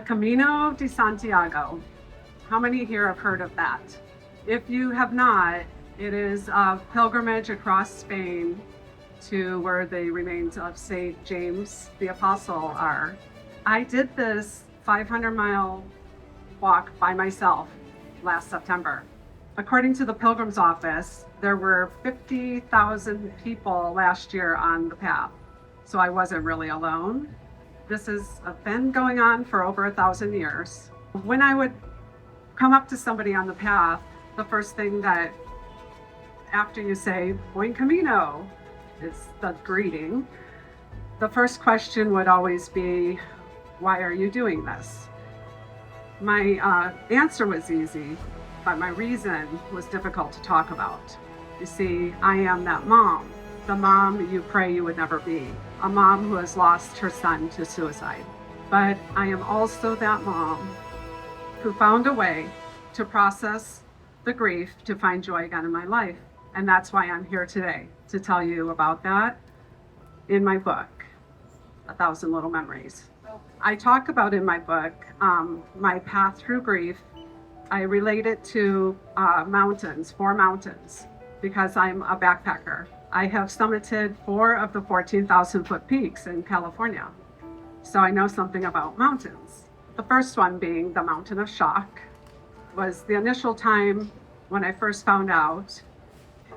Camino de Santiago. How many here have heard of that? If you have not, it is a pilgrimage across Spain to where the remains of St. James the Apostle are. I did this 500-mile walk by myself last September. According to the Pilgrim's Office, there were 50,000 people last year on the path, so I wasn't really alone. This has been going on for over 1,000 years. When I would come up to somebody on the path, the first thing that, after you say, Buen Camino, is the greeting. The first question would always be, why are you doing this? My answer was easy, but my reason was difficult to talk about. You see, I am that mom, the mom you pray you would never be, a mom who has lost her son to suicide. But I am also that mom who found a way to process the grief to find joy again in my life. And that's why I'm here today, to tell you about that in my book, 1,000 Little Memories. I talk about in my book my path through grief. I relate it to mountains, 4 mountains, because I'm a backpacker. I have summited 4 of the 14,000-foot peaks in California, so I know something about mountains. The first one being the Mountain of Shock was the initial time when I first found out,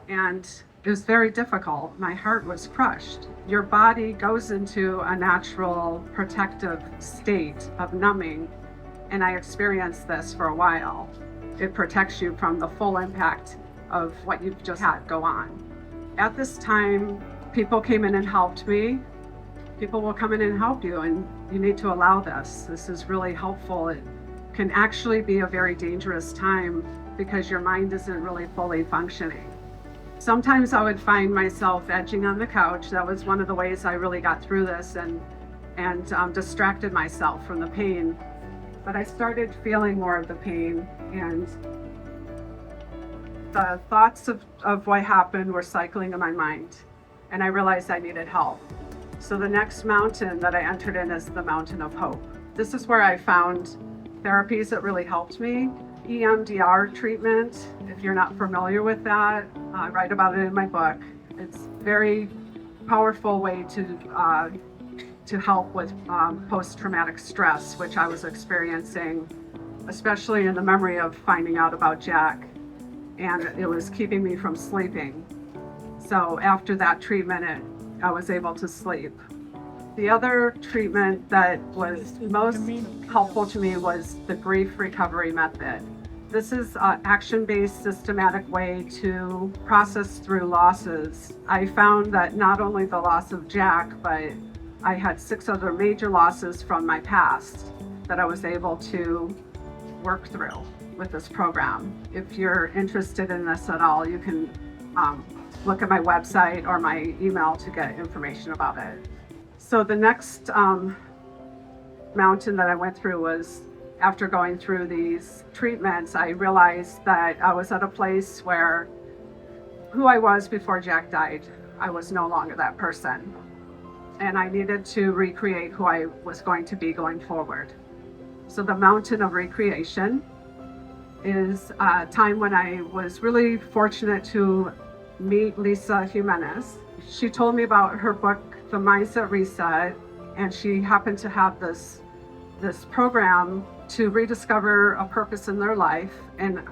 and it was very difficult. My heart was crushed. Your body goes into a natural protective state of numbing, and I experienced this for a while. It protects you from the full impact of what you've just had go on. At this time, people came in and helped me. People will come in and help you, and you need to allow this. This is really helpful. It can actually be a very dangerous time because your mind isn't really fully functioning. Sometimes I would find myself edging on the couch. That was one of the ways I really got through this and distracted myself from the pain. But I started feeling more of the pain, and the thoughts of what happened were cycling in my mind, and I realized I needed help. So the next mountain that I entered in is the Mountain of Hope. This is where I found therapies that really helped me. EMDR treatment, if you're not familiar with that, I write about it in my book. It's a very powerful way to help with post-traumatic stress, which I was experiencing, especially in the memory of finding out about Jack, and it was keeping me from sleeping. So after that treatment, I was able to sleep. The other treatment that was most helpful to me was the grief recovery method. This is an action-based, systematic way to process through losses. I found that not only the loss of Jack, but I had 6 other major losses from my past that I was able to work through with this program. If you're interested in this at all, you can look at my website or my email to get information about it. So the next mountain that I went through was, after going through these treatments, I realized that I was at a place where who I was before Jack died, I was no longer that person. And I needed to recreate who I was going to be going forward. So the Mountain of Recreation is a time when I was really fortunate to meet Lisa Jimenez. She told me about her book, The Mindset Reset, and she happened to have this program to rediscover a purpose in their life, and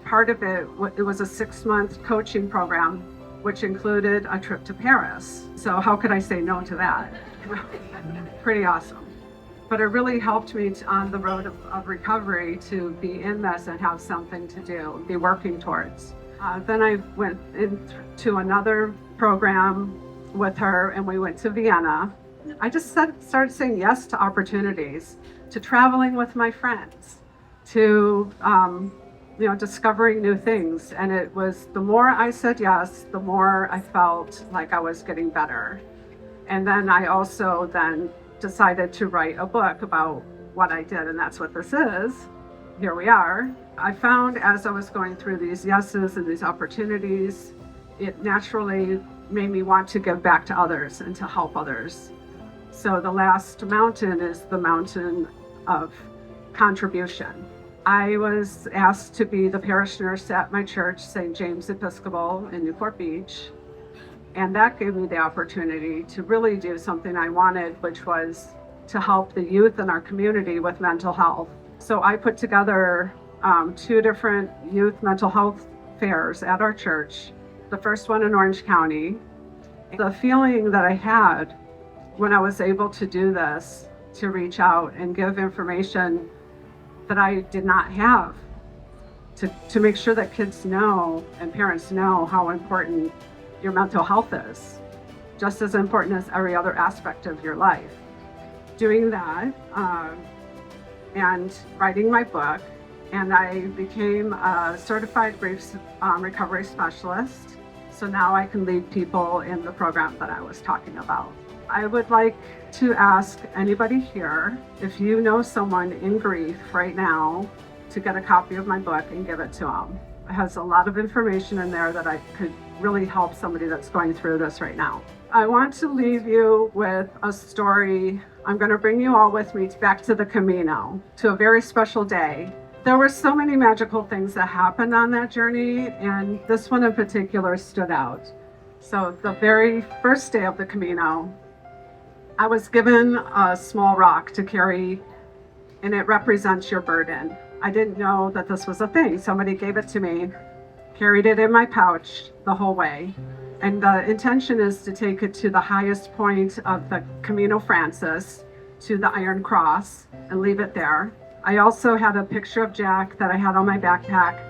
part of it was a 6-month coaching program, which included a trip to Paris. So how could I say no to that? Pretty awesome. But it really helped me on the road of recovery to be in this and have something to do, be working towards. Then I went into another program with her, and we went to Vienna. I just started saying yes to opportunities, to traveling with my friends, to discovering new things. And it was, the more I said yes, the more I felt like I was getting better. And then I also decided to write a book about what I did, and that's what this is. Here we are. I found as I was going through these yeses and these opportunities, it naturally made me want to give back to others and to help others. So the last mountain is the Mountain of contribution. I was asked to be the parish nurse at my church, St. James Episcopal in Newport Beach. And that gave me the opportunity to really do something I wanted, which was to help the youth in our community with mental health. So I put together 2 different youth mental health fairs at our church. The first one in Orange County. The feeling that I had when I was able to do this, to reach out and give information that I did not have, to make sure that kids know and parents know how important your mental health is, just as important as every other aspect of your life. Doing that and writing my book, and I became a certified grief recovery specialist. So now I can lead people in the program that I was talking about. I would like to ask anybody here, if you know someone in grief right now, to get a copy of my book and give it to them. It has a lot of information in there that I could really help somebody that's going through this right now. I want to leave you with a story. I'm going to bring you all with me back to the Camino, to a very special day. There were so many magical things that happened on that journey, and this one in particular stood out. So the very first day of the Camino, I was given a small rock to carry, and it represents your burden. I didn't know that this was a thing. Somebody gave it to me, carried it in my pouch the whole way. And the intention is to take it to the highest point of the Camino Frances, to the Iron Cross, and leave it there. I also had a picture of Jack that I had on my backpack,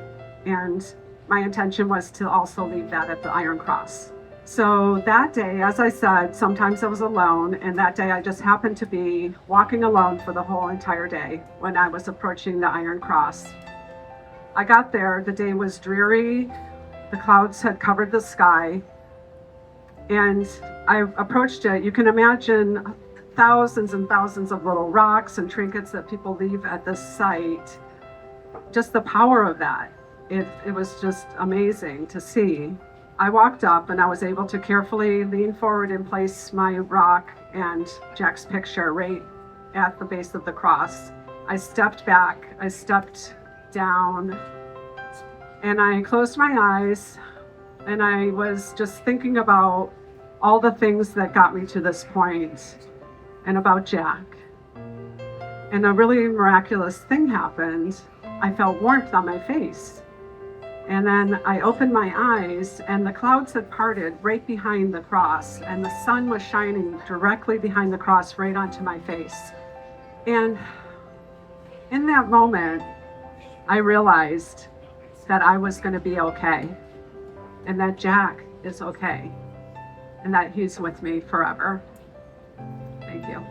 and my intention was to also leave that at the Iron Cross. So that day, as I said, sometimes I was alone, and that day I just happened to be walking alone for the whole entire day when I was approaching the Iron Cross. I got there, the day was dreary, the clouds had covered the sky, and I approached it. You can imagine thousands and thousands of little rocks and trinkets that people leave at this site. Just the power of that. It was just amazing to see. I walked up and I was able to carefully lean forward and place my rock and Jack's picture right at the base of the cross. I stepped back, I stepped down, and I closed my eyes, and I was just thinking about all the things that got me to this point and about Jack. And a really miraculous thing happened. I felt warmth on my face. And then I opened my eyes, and the clouds had parted right behind the cross, and the sun was shining directly behind the cross right onto my face. And in that moment, I realized that I was going to be okay, and that Jack is okay, and that he's with me forever. Thank you.